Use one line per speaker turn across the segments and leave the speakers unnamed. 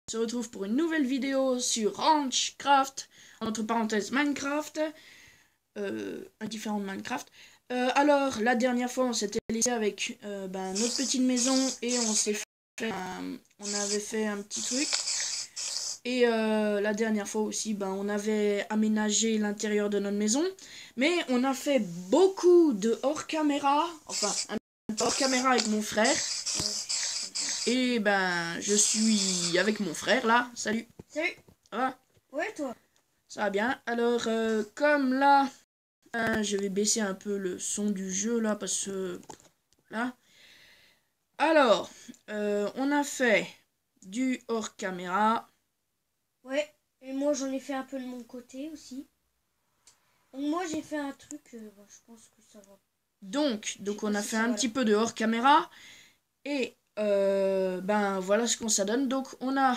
se retrouve pour une nouvelle vidéo sur Ranchcraft, entre parenthèses Minecraft, indifférent de Minecraft. Alors, la dernière fois, on s'était laissé avec notre petite maison et on avait fait un petit truc. Et la dernière fois aussi, on avait aménagé l'intérieur de notre maison. Mais on a fait beaucoup de hors-caméra, enfin, un hors-caméra avec mon frère. Et je suis avec mon frère là. Salut.
Salut.
Ça va?
Ouais, toi?
Ça va bien. Alors, comme là, je vais baisser un peu le son du jeu là, parce que là. Alors, on a fait du hors caméra.
Ouais, et moi j'en ai fait un peu de mon côté aussi. Donc moi j'ai fait un truc, je pense que ça va.
Donc on a fait un petit peu de hors caméra. Et voilà ce qu'on ça donne. Donc on a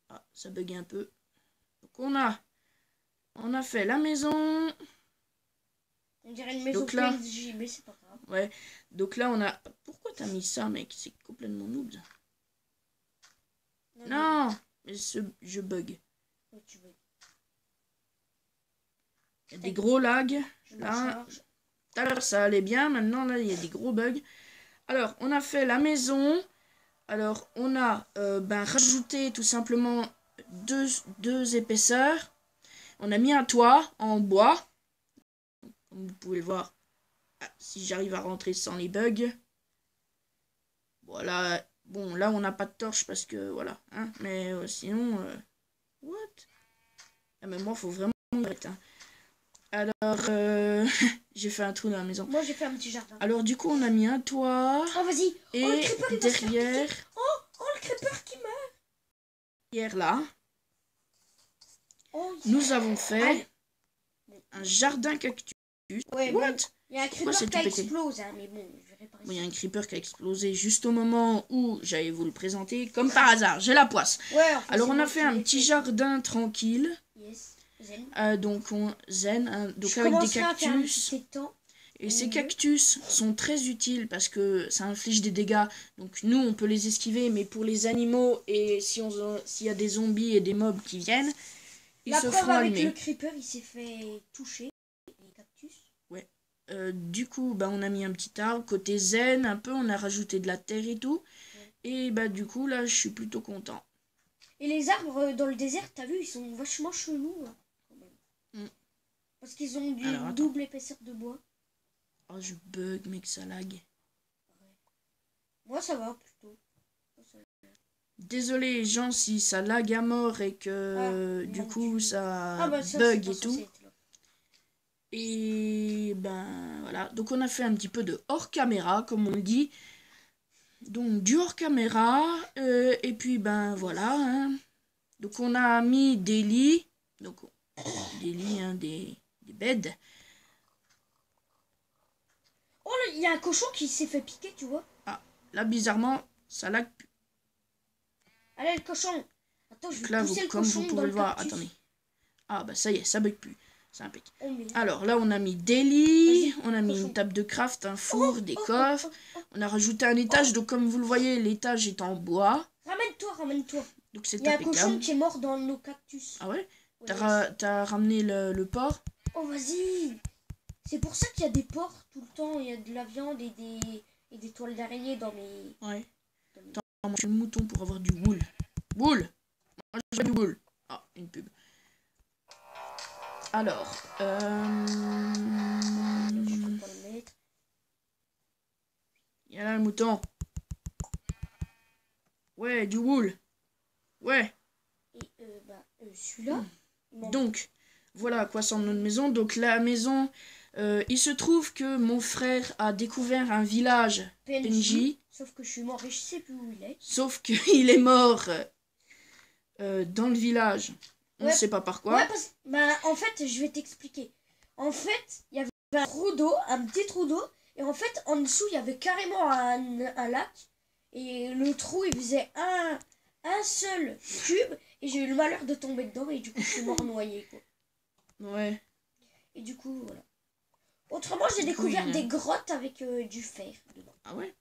ah, ça bug un peu. Donc on a fait la maison.
On dirait une maison
là,
PNJ, mais c'est pas grave.
Ouais. Donc là on a. Pourquoi t'as mis ça, mec? C'est complètement noob. Non, mais je bug.
Ouais, tu veux.
Il y a des gros lags. Là, tout à l'heure ça allait bien. Maintenant là il y a des gros bugs. Alors on a fait la maison. Alors on a rajouté tout simplement deux épaisseurs. On a mis un toit en bois. Comme vous pouvez le voir. Si j'arrive à rentrer sans les bugs. Voilà. Bon, là, on n'a pas de torche parce que, voilà. Hein, mais sinon... what? Ah, mais moi, faut vraiment arrêter. Hein. Alors, j'ai fait un trou dans la maison.
Moi, j'ai fait un petit jardin.
Alors, du coup, on a mis un toit.
Oh, vas-y.
Et
le creeper,
derrière...
le creeper qui meurt.
Derrière, là, nous avons fait un jardin cactus.
Ouais,
what?
Il y a un creeper qui a explosé, hein, mais bon, je vais réparer ça.
Il y a un creeper qui a explosé juste au moment où j'allais vous le présenter. Comme par hasard, j'ai la poisse.
Ouais,
alors, on a fait un petit jardin tranquille.
Yes.
Zen. Donc, avec des cactus. Et ces cactus sont très utiles parce que ça inflige des dégâts. Donc, nous, on peut les esquiver. Mais pour les animaux et s'il y a des zombies et des mobs qui viennent, ils se feront allumer.
Le creeper, il s'est fait toucher. Les cactus.
Ouais. Du coup, on a mis un petit arbre. Côté zen, un peu, on a rajouté de la terre et tout. Ouais. Et du coup, là, je suis plutôt content.
Et les arbres dans le désert, t'as vu, ils sont vachement chelous. Là, quand même. Parce qu'ils ont une double épaisseur de bois.
Oh, je bug, mec, ça lag. Ouais.
Moi, ça va plutôt.
Désolé, les gens, si ça lag à mort et que du coup, ça bug et tout. Et voilà. Donc, on a fait un petit peu de hors caméra, comme on le dit. Donc, du hors caméra. Et puis, voilà. Hein. Donc, on a mis des lits. Donc, des lits, hein, des beds.
Oh, il y a un cochon qui s'est fait piquer, tu vois.
Ah, là, bizarrement, ça lag plus.
Allez, le cochon. Attends, je vais
là,
pousser le
comme
cochon
vous pouvez le voir.
cactus.
Attendez. Ah, ça y est, ça bug plus. C'est impeccable.
Oh,
alors, là, on a mis des lits. On a mis une table de craft, un four, des coffres. On a rajouté un étage. Donc, comme vous le voyez, l'étage est en bois.
Ramène-toi.
Donc, c'est
impeccable. Il y a un cochon qui est mort dans nos cactus.
Ah ouais? T'as ramené le porc?
Oh, vas-y. C'est pour ça qu'il y a des porcs tout le temps. Il y a de la viande et des toiles d'araignée dans mes...
Ouais. Attends, moi, je suis le mouton pour avoir du wool. Wool! Moi, je veux du wool. Ah, une pub. Alors, il y a là le mouton. Ouais, du wool. Ouais.
Et celui-là.
Donc, voilà à quoi semble notre maison. Donc, la maison, il se trouve que mon frère a découvert un village PNJ.
Sauf que je suis mort et je sais plus où il est.
Sauf qu'il est mort dans le village. On ne sait pas par quoi.
Ouais, en fait, je vais t'expliquer. En fait, il y avait un trou d'eau, un petit trou d'eau. Et en fait, en dessous, il y avait carrément un lac. Et le trou, il faisait un seul cube. Et j'ai eu le malheur de tomber dedans. Et du coup, je suis mort noyé, quoi.
Ouais.
Et du coup, voilà. Autrement, j'ai
Du coup,
découvert
il-
des grottes avec du fer dedans.
Ah ouais?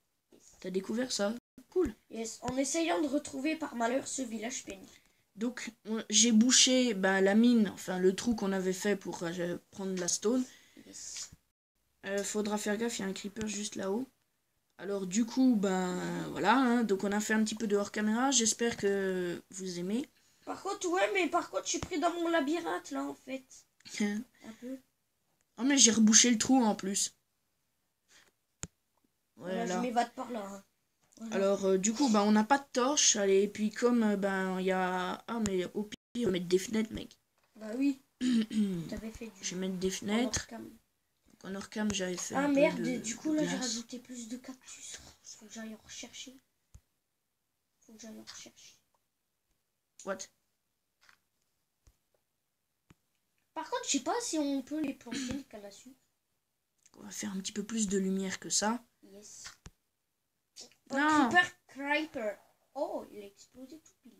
T'as découvert ça? Cool.
Yes. En essayant de retrouver par malheur ce village pénible.
Donc, j'ai bouché la mine, enfin le trou qu'on avait fait pour prendre la stone.
Yes.
Faudra faire gaffe, il y a un creeper juste là-haut. Alors du coup, voilà, hein, donc on a fait un petit peu de hors caméra, j'espère que vous aimez.
Par contre, ouais, mais par contre, je suis pris dans mon labyrinthe, là, en fait. Un peu.
Oh mais j'ai rebouché le trou en plus.
Voilà, je
Voilà.
m'évade par là. Hein. Voilà.
Alors du coup, on n'a pas de torche, allez, et puis comme, il y a... Ah mais au pire, on va mettre des fenêtres, mec.
Bah oui. T'avais fait du...
Je vais mettre des fenêtres. En hors cam, j'avais fait
Ah
un
merde,
peu de
du coup, là, j'ai
glace.
rajouté plus de cactus. Faut que j'aille en rechercher.
What?
Par contre, je sais pas si on peut les planter, le canne à sucre.
On va faire un petit peu plus de lumière que ça.
Yes.
Non.
Creeper. Oh, il a explosé tout pile.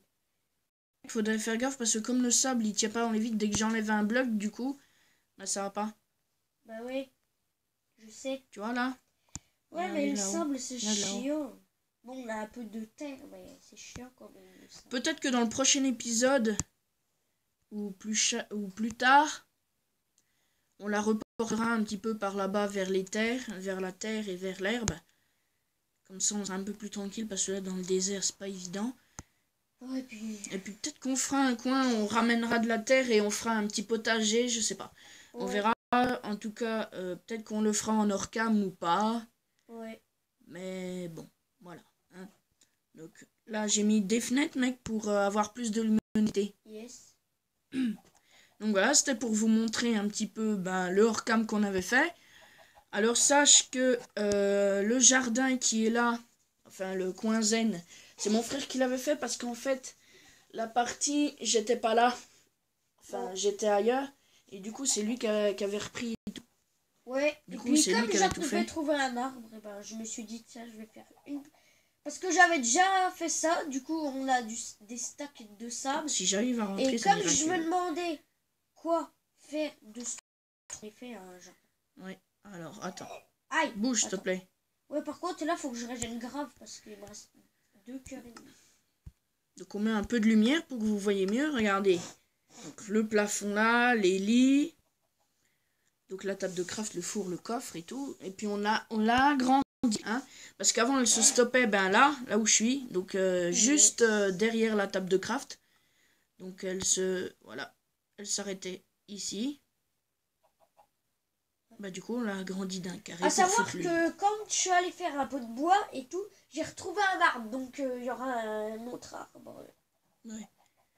Il faudrait faire gaffe parce que comme le sable, il tient pas dans les vides, dès que j'enlève un bloc, du coup, ça va pas.
Bah ouais, je sais.
Tu vois là?
Ouais,
Regardez
mais le
là-haut.
sable, c'est
Regarde là-haut.
chiant. Bon, on a un peu de terre, mais c'est chiant quand même. Le sable.
Peut-être que dans le prochain épisode, ou plus tard, on la reportera un petit peu par là-bas vers les terres, vers la terre et vers l'herbe. Comme ça, on sera un peu plus tranquille parce que là, dans le désert, c'est pas évident.
Ouais,
Et puis peut-être qu'on fera un coin, on ramènera de la terre et on fera un petit potager, je sais pas.
ouais.
On verra. En tout cas, peut-être qu'on le fera en hors cam ou pas.
Ouais.
Mais bon, voilà. Hein. Donc là, j'ai mis des fenêtres, mec, pour avoir plus de luminosité.
Yes.
Donc voilà, c'était pour vous montrer un petit peu le hors cam qu'on avait fait. Alors sache que le jardin qui est là, enfin le coin zen, c'est mon frère qui l'avait fait parce qu'en fait, la partie, j'étais pas là. Enfin, j'étais ailleurs. Et du coup, c'est lui qui avait repris tout.
Ouais,
Du
et
coup,
puis
c'est lui
comme
qui avait
je
tout
pouvais
fait.
trouver un arbre, et ben, je me suis dit, tiens, je vais faire une... Parce que j'avais déjà fait ça, du coup, on a des stacks de sable.
Si j'arrive à rentrer,
Et
ça
comme
dira
je
que-
me demandais quoi faire de ce... J'ai fait un genre...
Ouais, alors, attends.
Aïe!
Bouge, s'il te
Attends.
plaît.
Ouais, par contre, là, faut que je régène grave, parce qu'il me reste 2 cœurs et demi.
Donc, on met un peu de lumière pour que vous voyez mieux. Regardez. Donc, le plafond là, les lits. Donc, la table de craft, le four, le coffre et tout. Et puis, on l'a agrandi, hein. Parce qu'avant, elle se stoppait, là où je suis. Donc, juste derrière la table de craft. Donc, voilà. Elle s'arrêtait ici. Du coup, on l'a agrandi d'un carré.
À
pour
savoir
foutre
que quand je suis allée faire un peu de bois et tout, j'ai retrouvé un arbre. Donc, il y aura un autre arbre.
Ouais.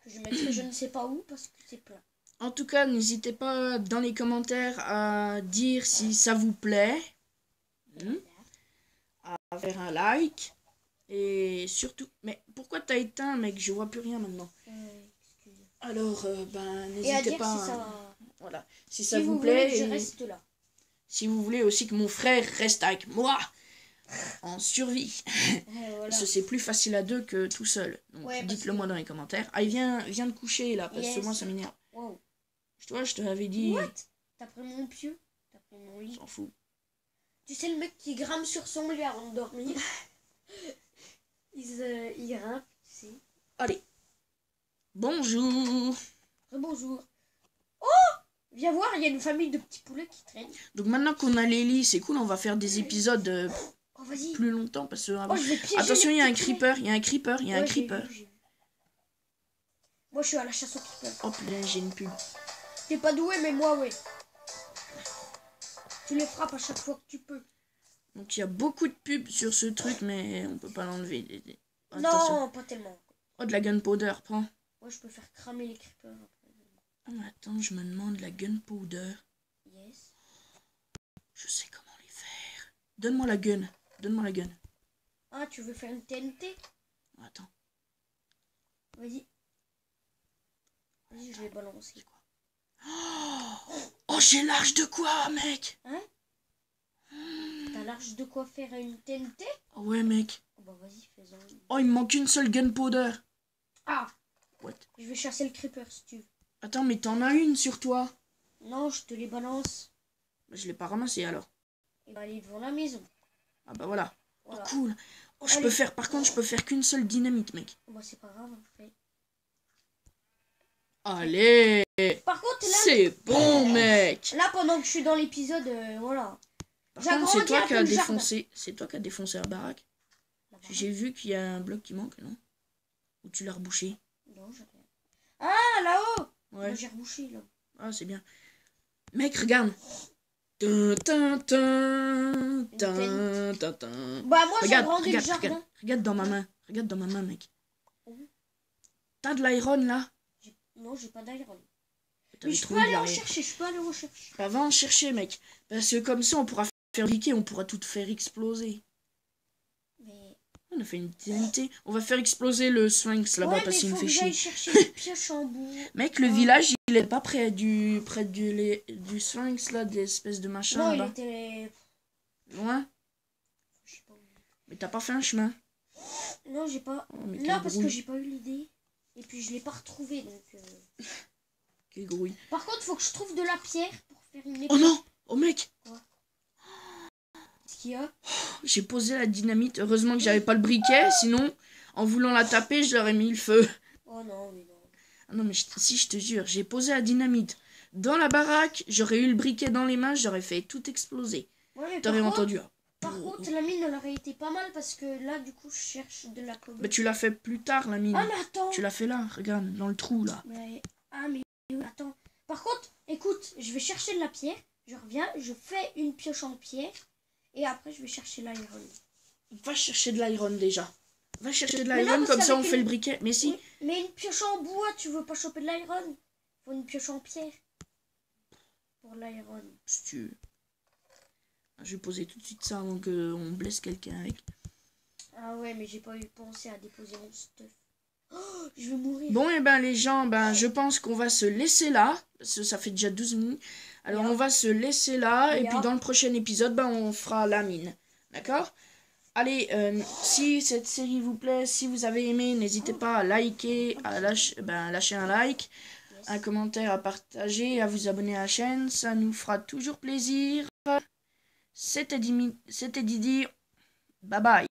Que je mettrai je ne sais pas où, parce que c'est plein.
En tout cas, n'hésitez pas dans les commentaires à dire si ça vous plaît, à faire un like, et surtout... Mais pourquoi t'as éteint, mec? Je vois plus rien maintenant.
Excusez.
Alors,
Et à
n'hésitez
dire
pas...
si ça...
Voilà. Si
Si
ça vous
voulez
plaît,
que je
et
reste là.
si vous voulez aussi que mon frère reste avec moi en survie.
Voilà.
Parce que c'est plus facile à deux que tout seul. Donc
Ouais,
dites-le
parce
moi
que-
dans les commentaires. Ah, viens de coucher là, parce que
Yes.
moi ça m'énerve.
Wow.
Toi, je te l'avais dit...
What? T'as pris mon pieu? T'as pris mon
On
lit?
s'en fout.
Tu sais le mec qui grimpe sur son lit avant de dormir? il grimpe, tu sais.
Allez. Bonjour.
Bonjour. Oh! Viens voir, il y a une famille de petits poulets qui traînent.
Donc maintenant qu'on a les lits, c'est cool, on va faire des épisodes
Oh, vas-y.
plus longtemps parce que
Oh, je vais piéger
attention,
les
il y a un
petits poulets.
creeper, il y a un creeper, il y a un
Ouais, j'ai
creeper.
vu. Moi, je suis à la chasse au creeper.
Oh putain, j'ai une pub.
T'es pas doué, mais moi, ouais. Tu les frappes à chaque fois que tu peux.
Donc il y a beaucoup de pubs sur ce truc, mais on peut pas l'enlever. Attention.
Non, pas tellement.
Oh, de la gunpowder, prends.
Moi, je peux faire cramer les creepers après.
Oh, attends, je me demande la gunpowder.
Yes.
Je sais comment les faire. Donne-moi la gun. Donne-moi la gun.
Ah, tu veux faire une TNT?
Attends.
Vas-y. Vas-y, je vais balancer.
Oh, j'ai l'âge de quoi, mec?
Hein? T'as large de quoi faire une TNT?
Oh ouais, mec.
Oh, bah vas-y, fais-en une.
Oh, il me manque une seule gunpowder.
Ah!
What?
Je vais chasser le creeper si tu veux.
Attends, mais t'en as une sur toi.
Non, je te les balance.
Je l'ai pas ramassé alors.
Et bah, elle est devant la maison.
Ah bah voilà.
Voilà.
Oh, cool. Oh, je
Allez.
peux faire, par contre, je peux faire qu'une seule dynamite, mec.
Bah, c'est pas grave, on fait.
Allez.
Par contre, là,
C'est bon, mec.
là, pendant que je suis dans l'épisode, voilà.
Par contre, c'est
J'agrandis
toi
un
qui
peu
as
le jardin.
défoncé. C'est toi qui as défoncé la baraque.
La baraque.
J'ai vu qu'il y a un bloc qui manque, non? Ou tu l'as rebouché?
Non, j'ai rien. Ah, là-haut.
Ouais.
Moi, j'ai rebouché, là.
Ah, c'est bien. Mec, regarde. Tin, tin, tin, tin, tin, tin.
Bah, moi, j'ai
Regarde,
agrandi le
regarde,
jardin.
regarde. Regarde dans ma main. Regarde dans ma main, mec.
Où?
T'as de l'iron, là?
Non, j'ai pas d'iron. Mais
T'avais
je peux
trouvé de
aller en
l'iron.
chercher, je peux aller en chercher.
Bah, va en chercher, mec. Parce que comme ça, on pourra faire briquer, on pourra tout faire exploser.
Mais...
On a fait une TNT. On va faire exploser le Sphinx là-bas
Ouais, mais
parce qu'il
il
me
faut
fait
que
chier.
j'aille chercher des pioches en bout.
Mec, le village, il est pas près du Sphinx là, des espèces de machins
Non, il
là-bas.
était...
Loin.
Je sais pas où.
Mais t'as pas fait un chemin.
Non, j'ai pas...
Oh, mais
Non,
quelle
parce que
grouille.
j'ai pas eu l'idée. Et puis, je l'ai pas retrouvé, donc...
Quelle grouille.
Par contre, faut que je trouve de la pierre pour faire une épée.
Oh non. Oh mec,
Qu'est-ce qu'il y a?
j'ai posé la dynamite. Heureusement que j'avais pas le briquet. Sinon, en voulant la taper, je leur ai mis le feu.
Oh non, mais non.
Ah non, mais si, je te jure, j'ai posé la dynamite dans la baraque. J'aurais eu le briquet dans les mains. J'aurais fait tout exploser.
Ouais, mais
T'aurais entendu.
par contre, la mine, elle aurait été pas mal parce que là, du coup, je cherche de la colle.
Bah, tu l'as fait plus tard, la mine.
Ah, mais attends.
Tu l'as fait là, regarde, dans le trou là.
Mais... Ah, mais attends. Par contre, écoute, je vais chercher de la pierre. Je reviens, je fais une pioche en pierre. Et après, je vais chercher l'iron.
Va chercher de l'iron déjà. Va chercher de
Mais non,
l'iron,
parce
comme ça on
qu'avec
fait
une-
le briquet. Mais si.
Oui, mais une pioche en bois, tu veux pas choper de l'iron? Faut une pioche en pierre. Pour l'iron.
Si tu veux. Je vais poser tout de suite ça avant qu'on blesse quelqu'un avec.
Ah ouais, mais j'ai pas eu pensé à déposer mon stuff. Oh, je vais mourir.
Bon, et ben les gens, ben je pense qu'on va se laisser là. Parce que ça fait déjà 12 minutes. Alors
Yeah.
on va se laisser là. Et
Yeah.
puis dans le prochain épisode, ben on fera la mine. D'accord? Allez, si cette série vous plaît, si vous avez aimé, n'hésitez pas à liker, à lâcher un like,
Yes.
un commentaire, à partager, à vous abonner à la chaîne. Ça nous fera toujours plaisir. C'était Didi. Bye bye.